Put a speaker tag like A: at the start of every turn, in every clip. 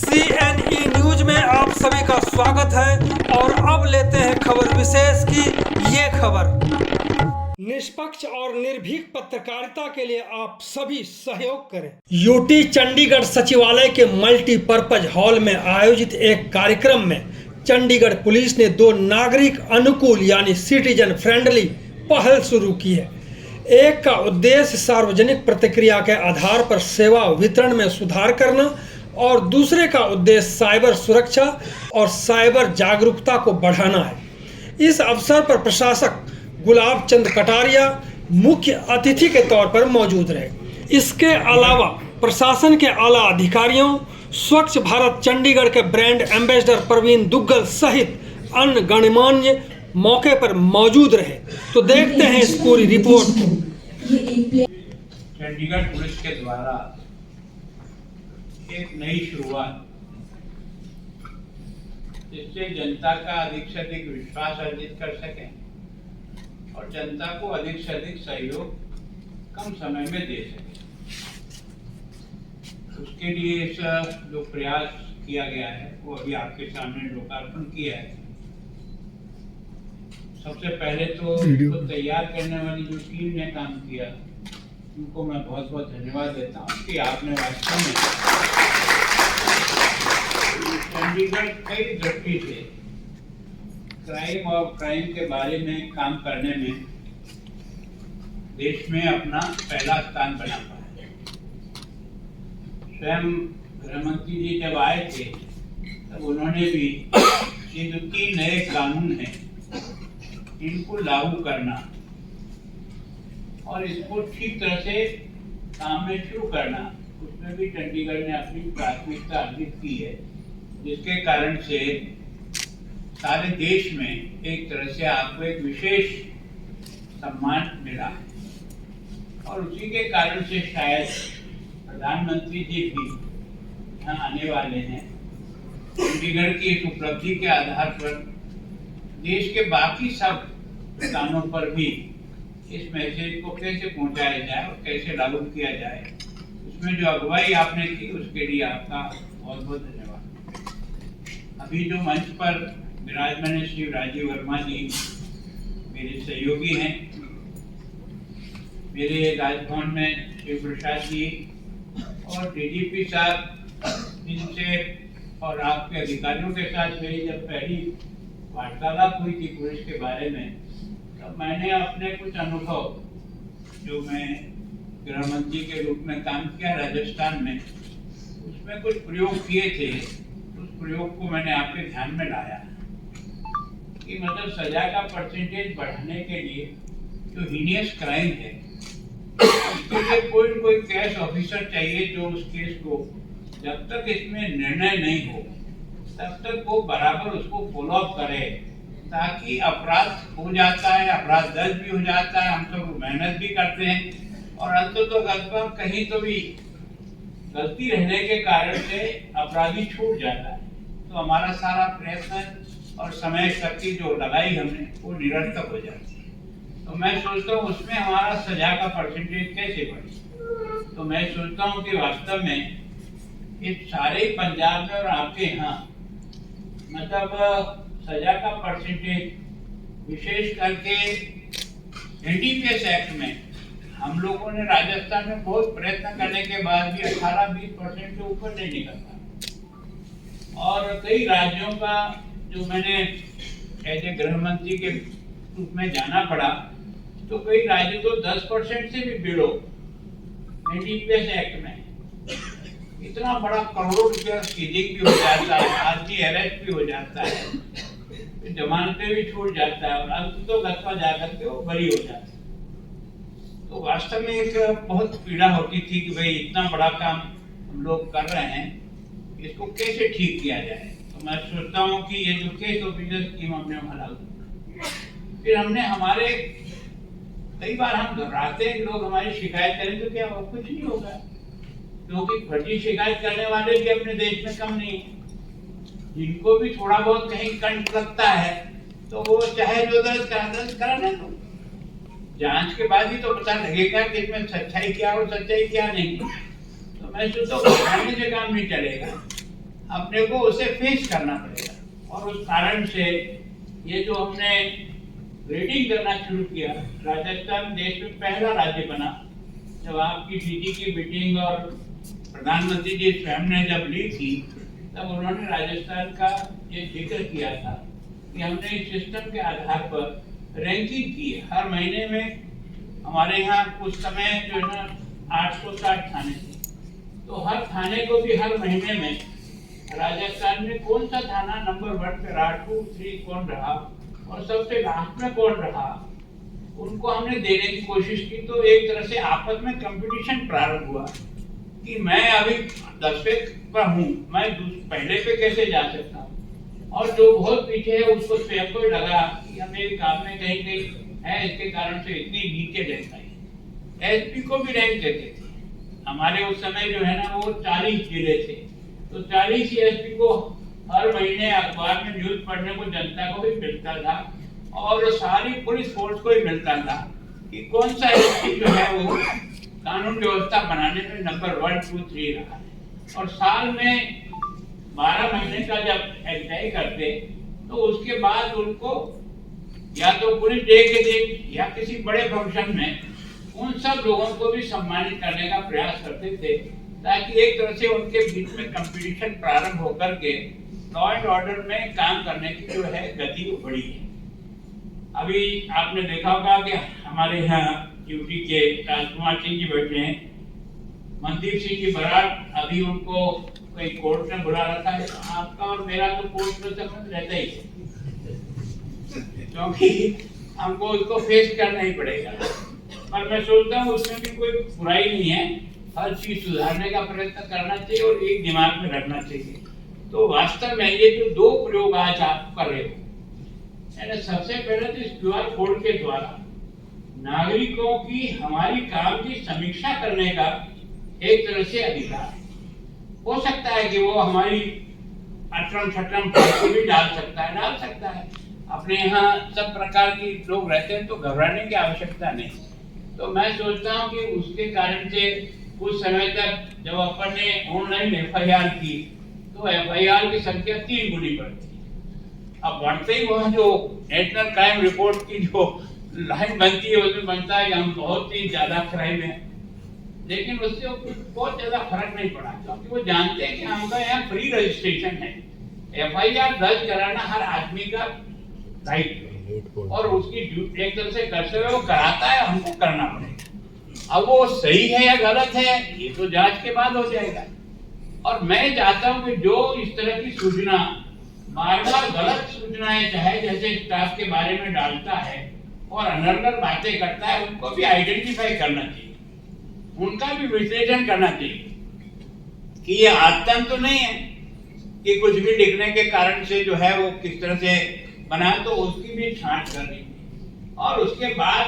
A: CNE news में आप सभी का स्वागत है और अब लेते हैं खबर विशेष की ये खबर। निष्पक्ष और निर्भीक पत्रकारिता के लिए आप सभी सहयोग करें। यूटी चंडीगढ़ सचिवालय के मल्टीपर्पज हॉल में आयोजित एक कार्यक्रम में चंडीगढ़ पुलिस ने 2 नागरिक अनुकूल यानी सिटीजन फ्रेंडली पहल शुरू की है। एक का उद्देश्य सार्वजनिक प्रतिक्रिया के आधार पर सेवा वितरण में सुधार करना और दूसरे का उद्देश्य साइबर सुरक्षा और साइबर जागरूकता को बढ़ाना है। इस अवसर पर प्रशासक गुलाब चंद कटारिया मुख्य अतिथि के तौर पर मौजूद रहे। इसके अलावा प्रशासन के आला अधिकारियों, स्वच्छ भारत चंडीगढ़ के ब्रांड एम्बेसडर प्रवीण दुग्गल सहित अन्य गणमान्य मौके पर मौजूद रहे। तो देखते हैं इस पूरी रिपोर्ट को।
B: चंडीगढ़ पुलिस के द्वारा एक नई शुरुआत, जिससे जनता का अधिक से अधिक विश्वास अर्जित कर सकें और जनता को अधिक से अधिक सहयोग कम समय में दे सकें। उसके लिए इस जो प्रयास किया गया है वो अभी आपके सामने लोकार्पण किया है। सबसे पहले तो इसको तैयार करने वाली जो टीम ने काम किया, उनको मैं बहुत बहुत धन्यवाद देता हूँ कि आपने वास्तव में चंडीगढ़ कई दृष्टि से क्राइम और क्राइम के बारे में काम करने में देश में अपना पहला स्थान बना पाया। स्वयं गृहमंत्री जी जब आए थे तब उन्होंने भी ये जो 3 नए कानून हैं इनको लागू करना और इसको ठीक तरह से काम में शुरू करना, उसमें भी चंडीगढ़ ने अपनी प्राथमिकता अर्जित की है, जिसके कारण से सारे देश में एक तरह से आपको एक विशेष सम्मान मिला है। और उसी के कारण से शायद प्रधानमंत्री जी भी यहाँ आने वाले हैं। चंडीगढ़ की इस उपलब्धि के आधार पर देश के बाकी सब स्थानों पर भी इस मैसेज को कैसे पहुंचाया जाए और कैसे लागू किया जाए, उसमें जो अगुवाई आपने की उसके लिए आपका बहुत बहुत धन्यवाद। अभी जो मंच पर विराजमान है श्री राजीव वर्मा जी मेरे सहयोगी हैं, मेरे राजभवन में श्री प्रसाद जी और डीजीपी साहब, इनसे और आपके अधिकारियों के साथ मेरी जब पहली वार्तालाप हुई थी पुलिस के बारे में, तब मैंने अपने कुछ अनुभव जो मैं गृह मंत्री के रूप में काम किया राजस्थान में, उसमें कुछ प्रयोग किए थे। उस प्रयोग को मैंने आपके ध्यान में लाया कि मतलब सजा का परसेंटेज बढ़ाने के लिए जो हीनियस क्राइम है उसके लिए कोई केस ऑफिसर चाहिए जो उस केस को जब तक इसमें निर्णय नहीं हो तब तक वो बराबर उसको फॉलो अप करे, ताकि अपराध हो जाता है, अपराध दर्ज भी हो जाता है, हम सब मेहनत भी करते हैं और अंततः कहीं तो भी गलती रहने के कारण से अपराधी छूट जाता है, तो हमारा सारा प्रयत्न और समय शक्ति जो लगाई हमने वो निरर्थक हो जाती है। तो मैं सोचता हूँ उसमें हमारा सजा का परसेंटेज कैसे बढ़े। तो मैं सोचता हूँ कि वास्तव में इस सारे पंजाब में और आपके यहाँ मतलब सजा का परसेंटेज विशेष करके एनडीपीएस एक्ट में हम लोगों ने राजस्थान में बहुत प्रयत्न करने के बाद भी 18-20% से ऊपर नहीं निकल पाया। और कई राज्यों का जो मैंने एज ए गृह मंत्री के रूप में जाना पड़ा, तो कई राज्यों तो 10% से भी बिलो एनडीपीएस एक्ट में इतना बड़ा करोड़ों रुपया सीजिंग भी हो जाता है, आदमी अरेस्ट भी हो जाता है, जमानतें भी छूट जाता है और अंत तो गत्ता जाकर के वो बरी हो जाता है। तो वास्तव में एक बहुत पीड़ा होती थी कि भाई इतना बड़ा काम हम लोग कर रहे हैं, इसको कैसे ठीक किया जाए। तो मैं सोचता हूँ कि ये जो केस ऑफिसर स्कीम हमने लागू, फिर हमने हमारे कई बार हम घबराते हैं, लोग हमारी शिकायत करें तो क्या वो कुछ नहीं होगा, क्योंकि फर्जी शिकायत करने वाले भी अपने देश में कम नहीं है। जिनको भी थोड़ा बहुत कहीं कंठ लगता है तो वो चाहे जो दर्ज कराने दो, जांच के बाद ही तो पता लगेगा कि इसमें सच्चाई क्या और सच्चाई क्या नहीं। तो मैं सोचता हूँ से काम नहीं चलेगा, अपने को उसे फेस करना पड़ेगा। और उस कारण से ये जो हमने ग्रेडिंग करना शुरू किया, राजस्थान देश में पहला राज्य बना। जब आपकी डीजी की मीटिंग और प्रधानमंत्री जी स्वयं ने जब ली थी, तब उन्होंने राजस्थान का ये जिक्र किया था कि हमने इस सिस्टम के आधार पर रैंकिंग की। हर महीने में हमारे यहाँ कुछ समय जो है ना 860 थाने थे, तो हर थाने को भी हर महीने में राजस्थान में कौन सा थाना नंबर 1 पे रहा, 2, 3 कौन रहा और सबसे लास्ट में कौन रहा, उनको हमने देने की कोशिश की। तो एक तरह से आपस में कंपटीशन प्रारंभ हुआ कि मैं अभी 10वें पर हूँ, मैं पहले पे कैसे जा सकता हूँ। और जो बहुत पीछे है उसको स्वयं को लगा कि हमें काम में कहीं कहीं है, इसके कारण से इतनी नीचे रैंक आई। एसपी को भी रैंक देते थे। हमारे उस समय जो है ना वो 40 जिले थे, तो 40 एसपी को हर महीने अखबार में न्यूज पढ़ने को जनता को भी मिलता था और सारी पुलिस फोर्स को ही मिलता था कि कौन सा एसपी जो है वो कानून व्यवस्था बनाने में नंबर 1, 2, 3 रहा है। और साल में 12 महीने का जब तय करते तो उसके बाद उनको या तो पुलिस डे के दिन या किसी बड़े फंक्शन में उन सब लोगों को भी सम्मानित करने का प्रयास करते थे, ताकि एक तरह से उनके बीच में कंपटीशन प्रारंभ होकर के लॉ एंड ऑर्डर में काम करने की जो है गति बढ़ी है। अभी आपने देखा होगा कि हमारे यहाँ यूपी के राजकुमार सिंह जी बैठे हैं, मनदीप सिंह जी बराड़, अभी उनको कोई कोर्ट में बुला रखा है। आपका और मेरा तो कोर्ट में संबंध रहता ही है, क्योंकि हमको उसको फेस करना ही पड़ेगा। पर मैं सोचता हूँ उसमें भी कोई बुराई नहीं है, हर चीज सुधारने का प्रयत्न करना चाहिए और एक दिमाग में रखना चाहिए। तो वास्तव में ये जो 2 प्रयोग आज आप कर रहे हो, सबसे पहले तो इस QR कोड के द्वारा नागरिकों की हमारी काम की समीक्षा करने का एक तरह से अधिकार हो सकता है कि वो हमारी अटरम छटरम को भी डाल सकता है। अपने यहाँ सब प्रकार के लोग रहते हैं तो घबराने की आवश्यकता नहीं। तो मैं सोचता हूँ कि उसके कारण से कुछ समय तक जब अपन ने ऑनलाइन FIR की तो FIR की संख्या 3 गुनी बढ़ती। अब बढ़ते ही वह जो नेशनल क्राइम रिपोर्ट की जो लाइन बनती है उसमें बनता है कि हम बहुत ही ज्यादा क्राइम है, लेकिन उससे बहुत ज्यादा फर्क नहीं पड़ा, क्योंकि वो जानते हैं कि हमारा यहाँ फ्री रजिस्ट्रेशन है। FIR दर्ज कराना हर आदमी का दायित्व और उसकी एक तरह से कर्तव्य वो कराता है, हमको करना पड़ेगा। अब वो सही है या गलत है ये तो जांच के बाद हो जाएगा। और मैं चाहता हूँ कि जो इस तरह की सूचना बार-बार गलत सूचनाएं चाहे जैसे स्टाफ के बारे में डालता है और अनर्गल बातें करता है, उनको भी आइडेंटिफाई करना चाहिए, उनका भी विश्लेषण करना चाहिए कि ये आतंक तो नहीं है कि कुछ भी लिखने के कारण से जो है वो किस तरह से बना, तो उसकी भी छांट करनी चाहिए। और उसके बाद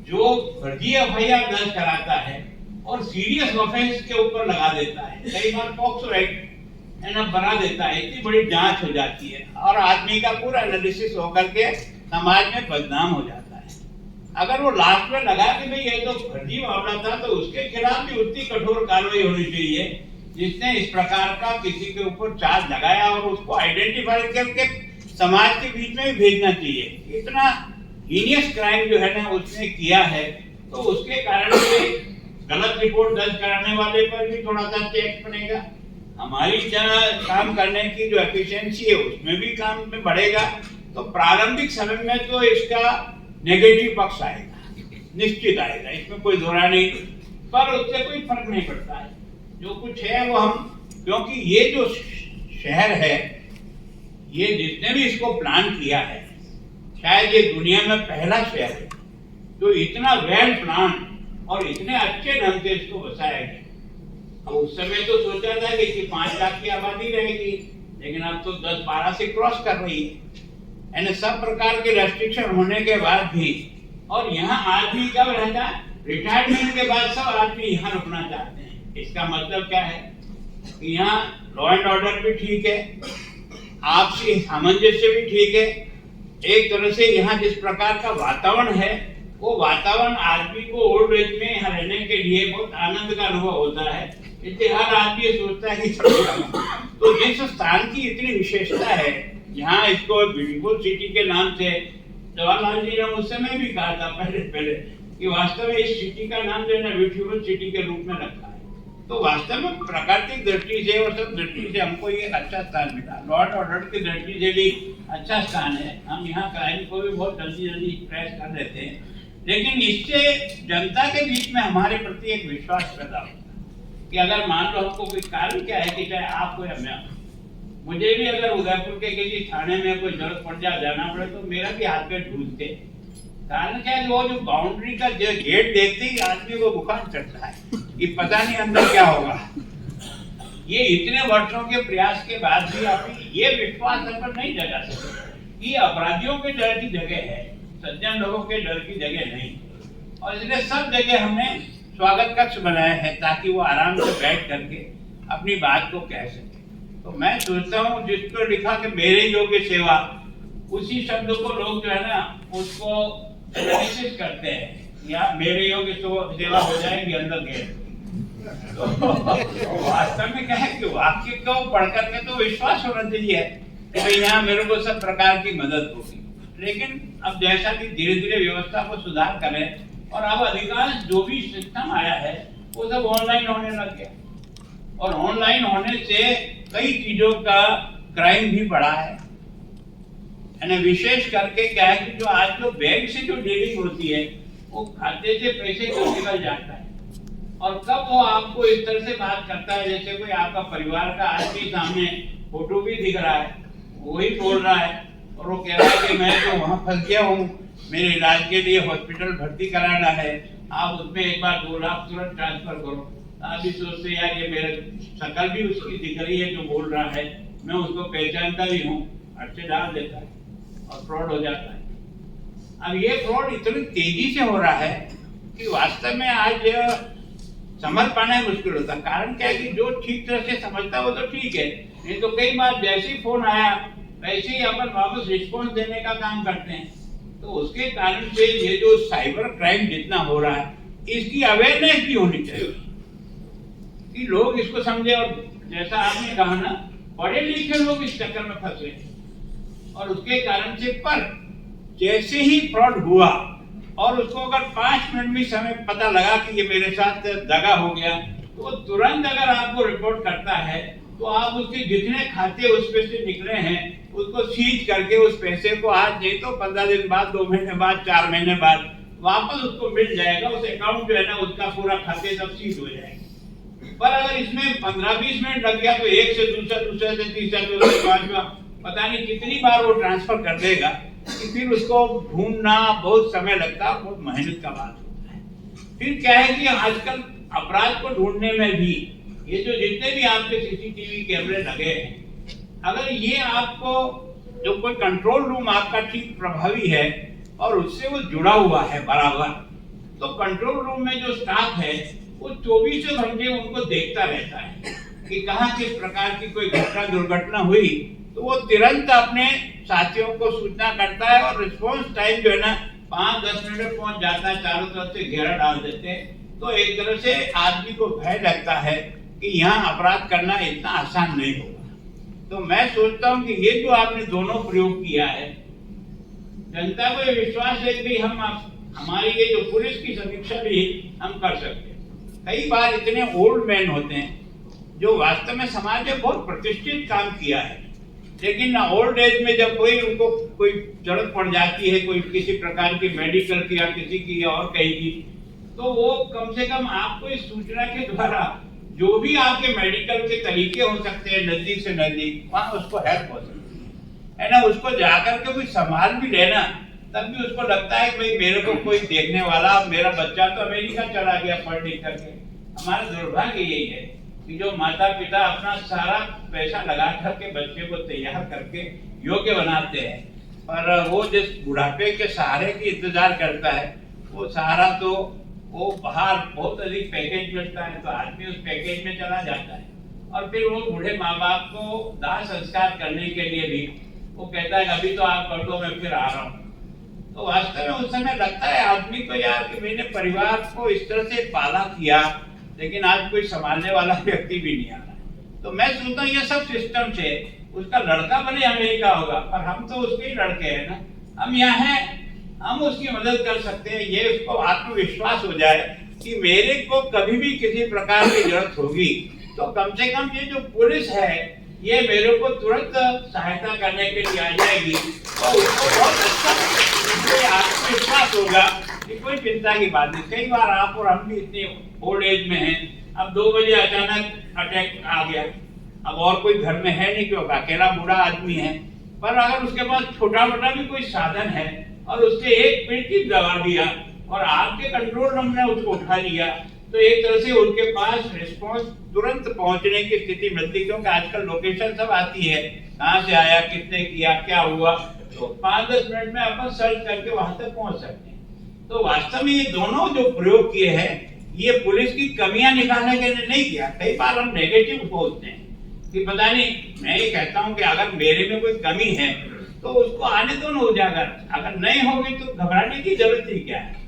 B: जो फर्जी FIR दर्ज कराता है और सीरियस ऑफेंस के ऊपर लगा देता है, कई बार पॉक्सो एक्ट बना देता है, इतनी बड़ी जांच हो जाती है और आदमी का पूरा एनालिसिस होकर के समाज में बदनाम हो जाता है। अगर वो लास्ट में लगा कि भाई ये तो फर्जी मामला था, तो उसके खिलाफ भी उतनी कठोर कार्रवाई होनी चाहिए जिसने इस प्रकार का किसी के ऊपर चार्ज लगाया और उसको आइडेंटिफाई करके समाज के बीच में भी भेजना चाहिए। इतना हीनियस क्राइम जो है ना उसने किया है, तो उसके कारण से गलत रिपोर्ट दर्ज कराने वाले पर भी थोड़ा सा चेक बनेगा। हमारी काम करने की जो एफिशिएंसी है उसमें भी काम में बढ़ेगा। तो प्रारंभिक समय में तो इसका नेगेटिव पक्ष आएगा, निश्चित आएगा, इसमें कोई दोहरा नहीं, पर उससे कोई फर्क नहीं पड़ता है। जो कुछ है वो हम, क्योंकि ये जो शहर है, ये जिसने भी इसको प्लान किया है, शायद ये दुनिया में पहला शहर है जो इतना वेल प्लान और इतने अच्छे ढंग से इसको बसाया गया। अब उस समय तो सोचा था कि 5 लाख की आबादी रहेगी, लेकिन अब तो 10-12 से क्रॉस कर रही है। यानी सब प्रकार के रेस्ट्रिक्शन होने के बाद भी, और यहाँ आदमी कब रहता है, रिटायरमेंट के बाद सब आदमी यहाँ रुकना चाहते हैं। इसका मतलब क्या है कि यहाँ लॉ एंड ऑर्डर भी ठीक है, आपसी सामंजस्य भी ठीक है। एक तरह से यहाँ जिस प्रकार का वातावरण है, वो वातावरण आदमी को ओल्ड एज में यहाँ रहने के लिए बहुत आनंद का अनुभव होता है। इसलिए हर आदमी सोचता है कि तो जिस स्थान की इतनी विशेषता है, यहाँ इसको ब्यूटीफुल सिटी के नाम से जवाहरलाल जी ने उस समय भी कहा था पहले कि वास्तव में इस सिटी का नाम जो है ना ब्यूटीफुल सिटी के रूप में रखा है। तो वास्तव में प्राकृतिक दृष्टि से और सब दृष्टि से हमको ये अच्छा स्थान मिला। लॉ एंड ऑर्डर की दृष्टि से भी अच्छा स्थान है। हम यहाँ क्राइम को भी बहुत जल्दी ट्रेस कर देते हैं, लेकिन इससे जनता के बीच में हमारे प्रति एक विश्वास पैदा होता है कि अगर मान लो हमको कोई कारण क्या है कि चाहे आपको या मैं, मुझे भी अगर उदयपुर के किसी थाने में कोई जरूरत पड़ जाना पड़े तो मेरा भी हाथ पे ढूंढते। कारण क्या है, वो जो बाउंड्री का जो गेट देखते ही आदमी को बुखार चढ़ता है कि पता नहीं अंदर क्या होगा। ये इतने वर्षों के प्रयास के बाद भी आप ये विश्वास हम पर नहीं जगा सकते कि अपराधियों के डर की जगह है, सज्जन लोगों के डर की जगह नहीं। और इसलिए सब जगह हमने स्वागत कक्ष बनाया है ताकि वो आराम से बैठ करके अपनी बात को कह सके। तो मैं सोचता हूँ जिसको लिखा कि मेरे योग्य सेवा, उसी शब्द को लोग जो है ना उसको एनालिसिस करते हैं या मेरे योग्य सेवा हो जाएगी अंदर गए। तो वास्तव में क्या है कि वाक्य को पढ़ करके तो विश्वास होना चाहिए कि भाई यहाँ मेरे को सब प्रकार की मदद होगी। लेकिन अब जैसा कि धीरे धीरे व्यवस्था को सुधार करें और अब अधिकांश जो भी सिस्टम आया है वो सब ऑनलाइन होने लग गया, और ऑनलाइन होने से कई चीजों का क्राइम भी बढ़ा है। यानी विशेष करके क्या है कि जो आज जो बैंक से जो डीलिंग होती है वो खाते से पैसे कब निकल जाता है और कब वो आपको इस तरह से बात करता है जैसे कोई आपका परिवार का आदमी सामने फोटो भी दिख रहा है, वही बोल रहा है और वो कह रहा है कि मैं तो वहां फंस गया हूँ, मेरे इलाज के लिए हॉस्पिटल भर्ती कराना है, आप उसमें एक बार 2 लाख तुरंत ट्रांसफर करो। आप भी सोचते यार ये मेरे शक्ल भी उसकी दिख रही है जो बोल रहा है, मैं उसको पहचानता भी हूँ, अच्छे डाल देता है और फ्रॉड हो जाता है। अब ये फ्रॉड इतनी तेजी से हो रहा है कि वास्तव में आज समझ पाना मुश्किल होता है। कारण क्या है कि जो ठीक तरह से समझता है वो तो ठीक है, नहीं तो कई बार जैसे ही फोन आया वैसे ही अपन वापस रिस्पॉन्स देने का काम करते हैं। तो उसके कारण से ये जो साइबर क्राइम जितना हो रहा है इसकी अवेयरनेस भी होनी चाहिए कि लोग इसको समझे। और जैसा आपने कहा ना, पढ़े लिखे लोग इस चक्कर में फंसे और उसके कारण से, पर जैसे ही फ्रॉड हुआ और उसको अगर 5 मिनट में समय पता लगा कि ये मेरे साथ दगा हो गया, तो वो तुरंत अगर आपको रिपोर्ट करता है तो आप उसके जितने खाते उस पे से निकले हैं उसको सीज करके उस पैसे को आज नहीं तो 15 दिन बाद, 2 महीने बाद, 4 महीने बाद वापस उसको मिल जाएगा। उस अकाउंट जो है ना उसका पूरा खाते सब सीज हो जाएगा। पर अगर इसमें 15-20 मिनट लग गया तो एक से दूसरा, दूसरे से तीसरा, चौथा, पांचवा, पता नहीं कितनी बार वो ट्रांसफर कर देगा कि फिर उसको ढूंढना बहुत समय लगता है, बहुत मेहनत का बात होता है। फिर क्या है कि आजकल अपराध को ढूंढने में भी ये जो जितने भी आपके सीसीटीवी कैमरे लगे हैं, अगर ये आपको जो कोई कंट्रोल रूम आपका ठीक प्रभावी है और उससे वो जुड़ा हुआ है बराबर, तो कंट्रोल रूम में जो स्टाफ है वो 24 घंटे उनको देखता रहता है कि कहाँ किस प्रकार की कोई घटना दुर्घटना हुई तो वो तुरंत अपने साथियों को सूचना करता है और रिस्पॉन्स टाइम जो है ना 5-10 मिनट में पहुंच जाता है। चारों तरफ से घेरा डाल देते हैं। तो एक तरह से आदमी को भय लगता है कि यहाँ अपराध करना इतना आसान नहीं होगा। तो मैं सोचता हूँ कि ये जो आपने दोनों प्रयोग किया है, जनता को ये विश्वास है कि हम हमारी ये जो पुलिस की समीक्षा भी हम कर सकते हैं। कई बार इतने ओल्ड मैन होते हैं जो वास्तव में समाज में बहुत प्रतिष्ठित काम किया है, लेकिन ओल्ड एज में जब कोई उनको कोई जरूरत पड़ जाती है, कोई किसी प्रकार की मेडिकल की या किसी की और कहीं की, तो वो कम से कम आपको इस सूचना के द्वारा जो भी आपके मेडिकल के तरीके हो सकते हैं नजदीक से नजदीक, वहां उसको हेल्प हो सकती है ना। उसको जाकर के कोई संभाल भी लेना, तब भी उसको लगता है कि भाई मेरे को कोई देखने वाला, मेरा बच्चा तो अमेरिका चला गया पढ़ लिख करके। हमारा दुर्भाग्य यही है कि जो माता पिता अपना सारा पैसा लगा करके बच्चे को तैयार करके योग्य बनाते हैं, पर वो जिस बुढ़ापे के सहारे की इंतजार करता है, वो सहारा तो वो बाहर बहुत अधिक पैकेज मिलता है तो आदमी उस पैकेज में चला जाता है। और फिर वो बूढ़े माँ बाप को दाह संस्कार करने के लिए भी वो कहता है अभी तो आप कर दो, मैं फिर आ रहा हूँ। तो वास्तव में उस समय लगता है आदमी को यार कि मैंने परिवार को इस तरह से पाला किया, लेकिन आज कोई संभालने वाला व्यक्ति भी नहीं आ रहा है। तो मैं सोचता हूँ ये सब सिस्टम से उसका लड़का भले अमेरिका होगा पर हम तो उसके ही लड़के हैं ना, हम यहाँ हैं, हम उसकी मदद कर सकते हैं। ये उसको आत्मविश्वास हो जाए कि मेरे को कभी भी किसी प्रकार की जरूरत होगी तो कम से कम ये जो पुलिस है ये मेरे को तुरंत सहायता करने के लिए आ जाएगी और उसको बहुत अच्छा आत्मविश्वास होगा कि कोई चिंता की बात नहीं। कई बार आप और हम भी इतने ओल्ड एज में हैं, अब 2 बजे अचानक अटैक आ गया, अब और कोई घर में है नहीं क्योंकि अकेला बूढ़ा आदमी है, पर अगर उसके पास छोटा मोटा भी कोई साधन है और उससे एक मिनट की दबा दिया और आपके कंट्रोल रूम ने उसको उठा लिया तो एक तरह से उनके पास रिस्पांस तुरंत पहुंचने की स्थिति मिलती है। क्योंकि आजकल लोकेशन सब आती है, कहाँ से आया, किसने किया, क्या हुआ, तो 5-10 मिनट में अपन सर्च करके वहां तक पहुंच सकते हैं। तो वास्तव में ये दोनों जो प्रयोग किए हैं ये पुलिस की कमियां निकालने के लिए नहीं किया। कई बार हम नेगेटिव सोचते हैं कि पता नहीं, मैं ये कहता हूँ कि अगर मेरे में कोई कमी है तो उसको आने दो ना उजागर, अगर नहीं होगी तो घबराने की जरूरत ही क्या है।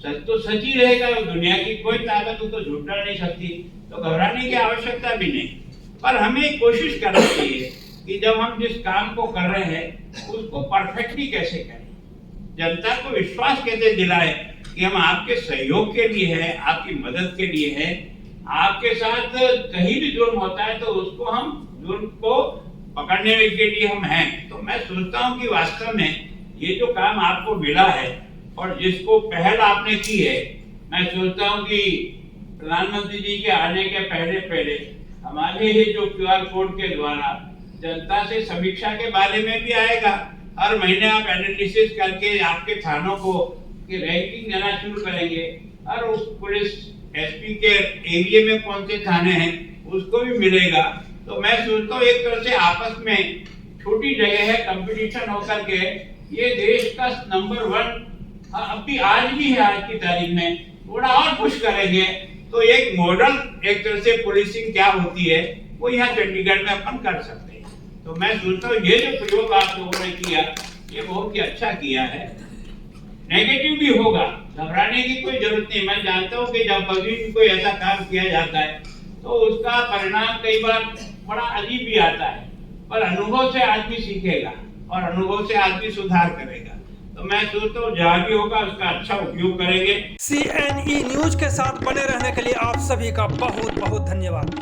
B: सच तो सच ही रहेगा, दुनिया की कोई ताकत उसको झूठा नहीं सकती, तो घबराने की आवश्यकता भी नहीं। पर हमें कोशिश करनी चाहिए कि जब हम जिस काम को कर रहे हैं उसको परफेक्टली कैसे करें, जनता को विश्वास कैसे दिलाएं कि हम आपके सहयोग के लिए हैं, आपकी मदद के लिए हैं, आपके साथ कहीं भी जुर्म होता है तो उसको हम जुर्म को पकड़ने के लिए हम हैं। तो मैं सोचता हूँ कि वास्तव में ये जो काम आपको मिला है और जिसको पहल आपने की है, मैं सोचता हूँ कि प्रधानमंत्री जी के आने के पहले हमारे ये जो QR कोड के द्वारा जनता से समीक्षा के बारे में भी आएगा। हर महीने आप एनालिसिस करके आपके थानों को की रैंकिंग देना शुरू करेंगे और उस पुलिस SP के एरिया में कौन से थाने हैं उसको भी मिलेगा। तो मैं सोचता हूँ एक तरह से आपस में छोटी जगह है, कंपटीशन होकर के ये देश का नंबर 1 अभी आज भी है, आज की तारीख में थोड़ा और पुश करेंगे तो एक मॉडल एक तरह से पुलिसिंग क्या होती है वो यहाँ चंडीगढ़ में अपन कर सकते हैं। तो मैं सोचता हूँ ये जो प्रयोग आप लोगों ने किया ये बहुत ही अच्छा किया है। नेगेटिव भी होगा, घबराने की कोई जरूरत नहीं। मैं जानता हूँ कि जब कभी भी कोई ऐसा काम किया जाता है तो उसका परिणाम कई बार बड़ा अजीब भी आता है, पर अनुभव से आदमी सीखेगा और अनुभव से आदमी सुधार करेगा। तो मैं सोचता हूँ जहाँ भी होगा उसका अच्छा उपयोग करेंगे।
A: CNE न्यूज के साथ बने रहने के लिए आप सभी का बहुत बहुत धन्यवाद।